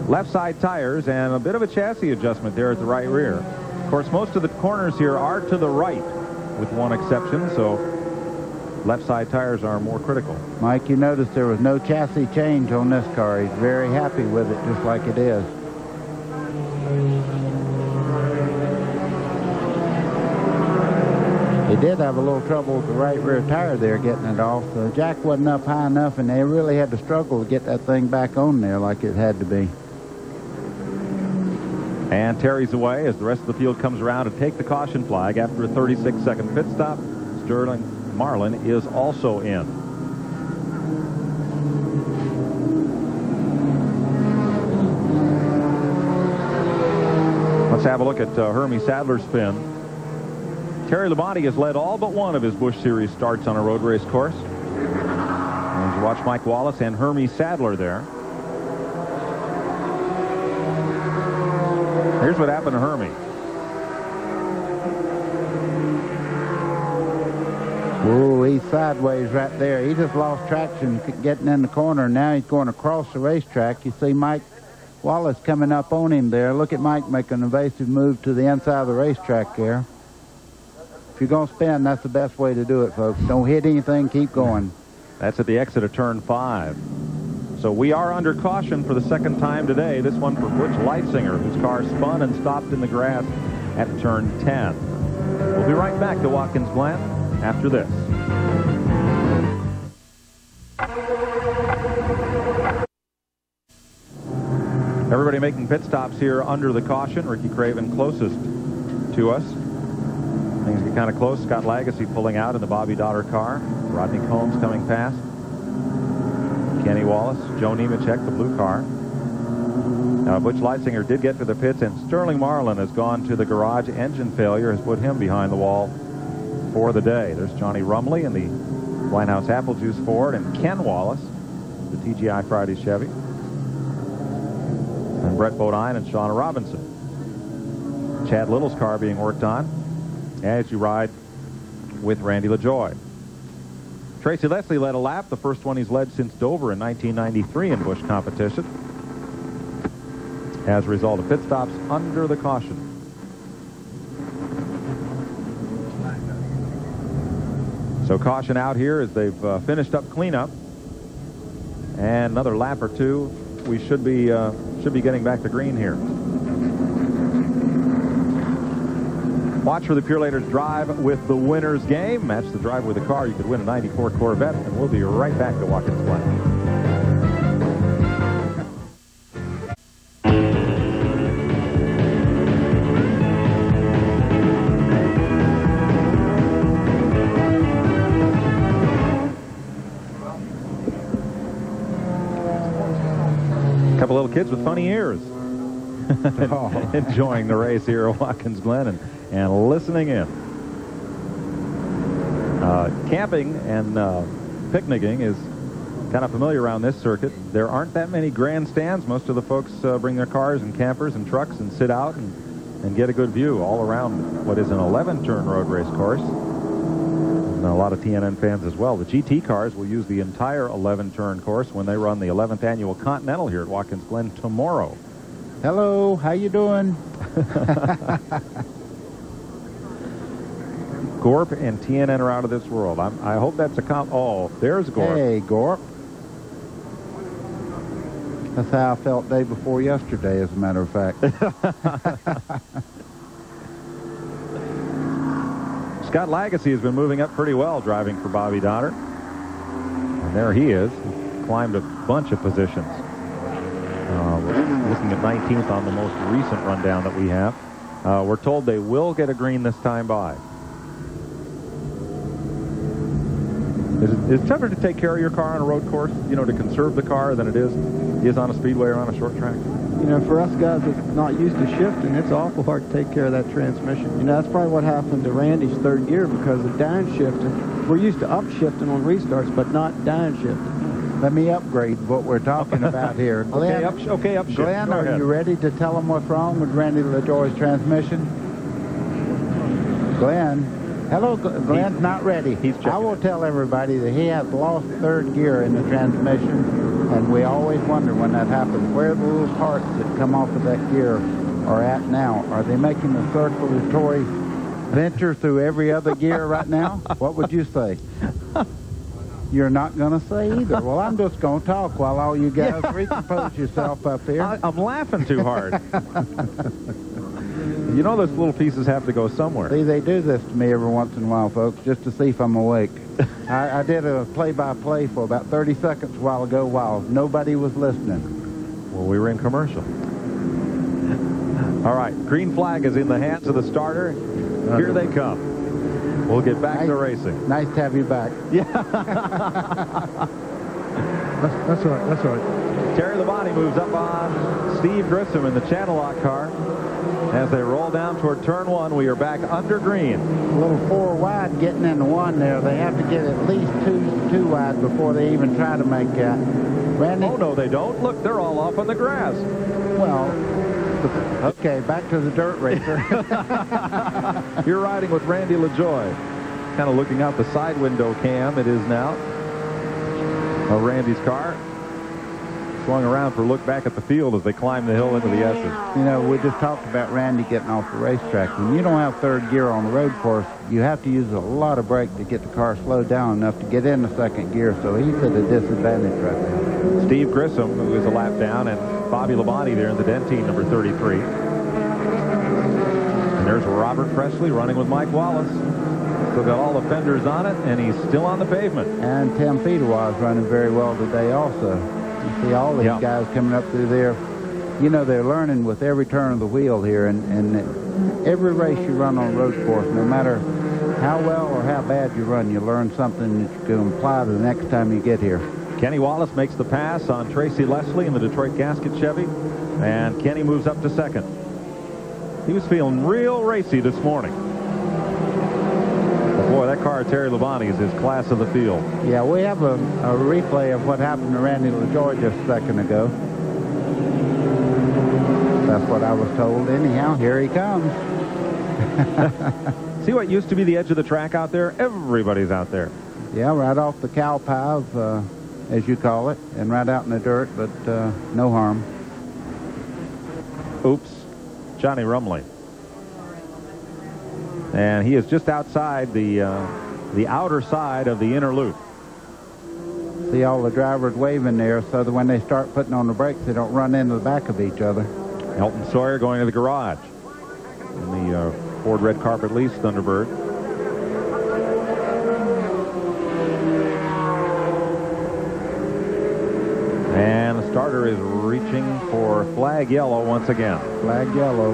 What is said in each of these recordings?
left side tires and a bit of a chassis adjustment there at the right rear. Of course, most of the corners here are to the right, with one exception, so left side tires are more critical. Mike, you noticed there was no chassis change on this car. He's very happy with it, just like it is. He did have a little trouble with the right rear tire there getting it off. The jack wasn't up high enough, and they really had to struggle to get that thing back on there like it had to be. And Terry's away as the rest of the field comes around to take the caution flag after a 36-second pit stop. Sterling Marlin is also in. Let's have a look at Hermie Sadler's spin. Terry Labonte has led all but one of his Busch Series starts on a road race course. And you watch Mike Wallace and Hermie Sadler there. Here's what happened to Hermie. Whoa, he's sideways right there. He just lost traction getting in the corner. Now he's going across the racetrack. You see Mike Wallace coming up on him there. Look at Mike making an evasive move to the inside of the racetrack there. If you're going to spin, that's the best way to do it, folks. Don't hit anything. Keep going. That's at the exit of turn 5. So we are under caution for the second time today. This one for Butch Leitzinger, whose car spun and stopped in the grass at turn 10. We'll be right back to Watkins Glen after this. Everybody making pit stops here under the caution. Ricky Craven closest to us. Things get kind of close. Scott Lagasse pulling out in the Bobby Dotter car. Rodney Combs coming past. Kenny Wallace, Joe Nemechek, the blue car. Now, Butch Leitzinger did get to the pits, and Sterling Marlin has gone to the garage. Engine failure has put him behind the wall for the day. There's Johnny Rumley in the Winehouse Apple Juice Ford, and Ken Wallace, the TGI Friday Chevy, and Brett Bodine and Shauna Robinson. Chad Little's car being worked on as you ride with Randy LaJoie. Tracy Leslie led a lap, the first one he's led since Dover in 1993 in Busch competition, as a result of pit stops under the caution. So caution out here as they've finished up cleanup, and another lap or two. We should be getting back to green here. Watch for the Purelators drive with the winner's game. Match the drive with a car. You could win a '94 Corvette, and we'll be right back to Watkins Glen. A couple little kids with funny ears. Enjoying the race here at Watkins Glen and listening in. Camping and picnicking is kind of familiar around this circuit. There aren't that many grandstands. Most of the folks bring their cars and campers and trucks and sit out and get a good view all around what is an 11-turn road race course. And a lot of TNN fans as well. The GT cars will use the entire 11-turn course when they run the 11th annual Continental here at Watkins Glen tomorrow. Hello, how you doing? Gorp and TNN are out of this world. I hope that's a oh, there's Gorp. Hey, Gorp. That's how I felt day before yesterday, as a matter of fact. Scott Lagasse has been moving up pretty well driving for Bobby Dotter. And there he is. He climbed a bunch of positions. We're looking at 19th on the most recent rundown that we have. We're told they will get a green this time by. Is it tougher to take care of your car on a road course, you know, to conserve the car than it is on a speedway or on a short track? You know, for us guys that's not used to shifting, it's awful hard to take care of that transmission. You know, that's probably what happened to Randy's third gear because of downshifting. We're used to upshifting on restarts, but not downshifting. Let me upgrade what we're talking about here. Glenn, upshift. Glenn, are you ready to tell them what's wrong with Randy LaJoie's transmission? Glenn. Hello, Glenn's not ready. I will tell everybody that he has lost third gear in the transmission. And we always wonder when that happens, where the little parts that come off of that gear are at now. Are they making a circulatory venture through every other gear right now? What would you say? You're not going to say either. Well, I'm just going to talk while all you guys recompose yourself up here. I'm laughing too hard. You know those little pieces have to go somewhere. See, they do this to me every once in a while, folks, just to see if I'm awake. I did a play-by-play for about 30 seconds a while ago while nobody was listening. Well, we were in commercial. All right, green flag is in the hands of the starter. Here they come. We'll get back to racing. Nice to have you back. Yeah. That's all right. That's all right. Terry Labonte moves up on Steve Grissom in the channel lock car. As they roll down toward turn one, we are back under green. A little 4 wide getting into 1 there. They have to get at least two wide before they even try to make that. Randy? Oh, no, they don't. Look, they're all off on the grass. Well, okay, back to the dirt racer. You're riding with Randy LaJoie. Kind of looking out the side window cam, it is now, of Randy's car. Swung around for a look back at the field as they climb the hill into the S's. You know, we just talked about Randy getting off the racetrack. When you don't have third gear on the road course, you have to use a lot of brake to get the car slowed down enough to get in the second gear, so he's at a disadvantage right now. Steve Grissom, who is a lap down, and Bobby Labonte there in the Dentine, number 33. And there's Robert Presley running with Mike Wallace. Still got all the fenders on it, and he's still on the pavement. And Tim Fedewa is running very well today also. You see all these guys coming up through there. You know, they're learning with every turn of the wheel here, and every race you run on a road course, no matter how well or how bad you run, you learn something that you can apply the next time you get here. Kenny Wallace makes the pass on Tracy Leslie in the Detroit Gasket Chevy, and Kenny moves up to second. He was feeling real racy this morning. But boy, that car, Terry Labonte, is his class of the field. Yeah, we have a replay of what happened to Randy LaJoie just a second ago. That's what I was told. Anyhow, here he comes. See what used to be the edge of the track out there? Everybody's out there. Yeah, right off the cow path, as you call it, and right out in the dirt, but no harm. Oops. Johnny Rumley. And he is just outside the outer side of the inner loop. See all the drivers waving there so that when they start putting on the brakes, they don't run into the back of each other. Elton Sawyer going to the garage in the Ford Red Carpet Lease Thunderbird. And the starter is reaching for flag yellow once again. Flag yellow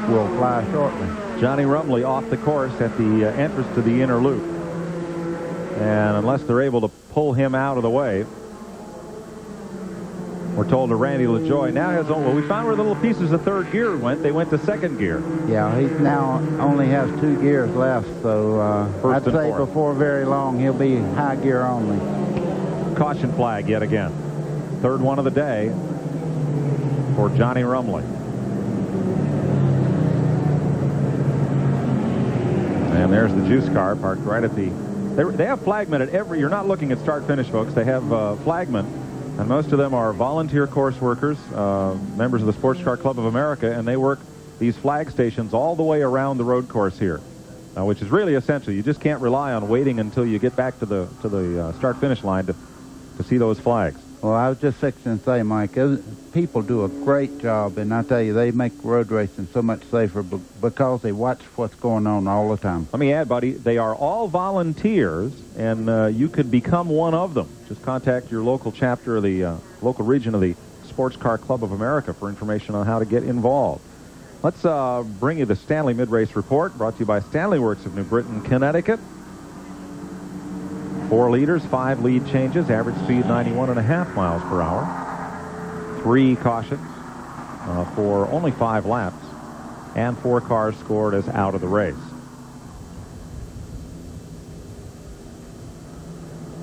will fly shortly. Johnny Rumley off the course at the entrance to the inner loop. And unless they're able to pull him out of the way, we're told to Randy LaJoie now has well, we found where the little pieces of third gear went. They went to second gear. Yeah, he now only has 2 gears left, so I'd say before very long he'll be high gear only. Caution flag yet again. Third one of the day for Johnny Rumley. And there's the juice car parked right at the... They have flagmen at every... You're not looking at start-finish, folks. They have flagmen, and most of them are volunteer course workers, members of the Sports Car Club of America, and they work these flag stations all the way around the road course here, which is really essential. You just can't rely on waiting until you get back to the start-finish line to see those flags. Well, I was just fixing to say, Mike, people do a great job, and I tell you, they make road racing so much safer because they watch what's going on all the time. Let me add, buddy, they are all volunteers, and you could become one of them. Just contact your local chapter of the local region of the Sports Car Club of America for information on how to get involved. Let's bring you the Stanley Mid-Race Report, brought to you by Stanley Works of New Britain, Connecticut. 4 leaders, 5 lead changes, average speed 91.5 miles per hour. 3 cautions for only 5 laps, and 4 cars scored as out of the race.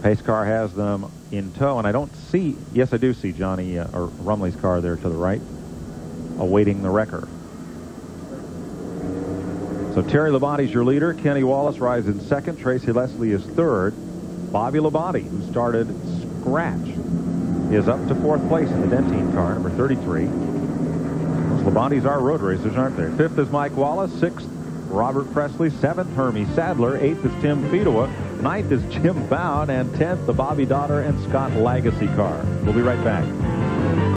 Pace car has them in tow, and I don't see, yes, I do see Johnny or Rumley's car there to the right, awaiting the wrecker. So Terry Labonte's your leader. Kenny Wallace rides in second. Tracy Leslie is third. Bobby Labonte, who started scratch is up to 4th place in the Dentine car, number 33. Those Labontes are road racers, aren't they? 5th is Mike Wallace. 6th, Robert Presley. 7th, Hermie Sadler. 8th is Tim Fedewa. 9th is Jim Bound. And 10th, the Bobby Dotter and Scott Lagacy car. We'll be right back.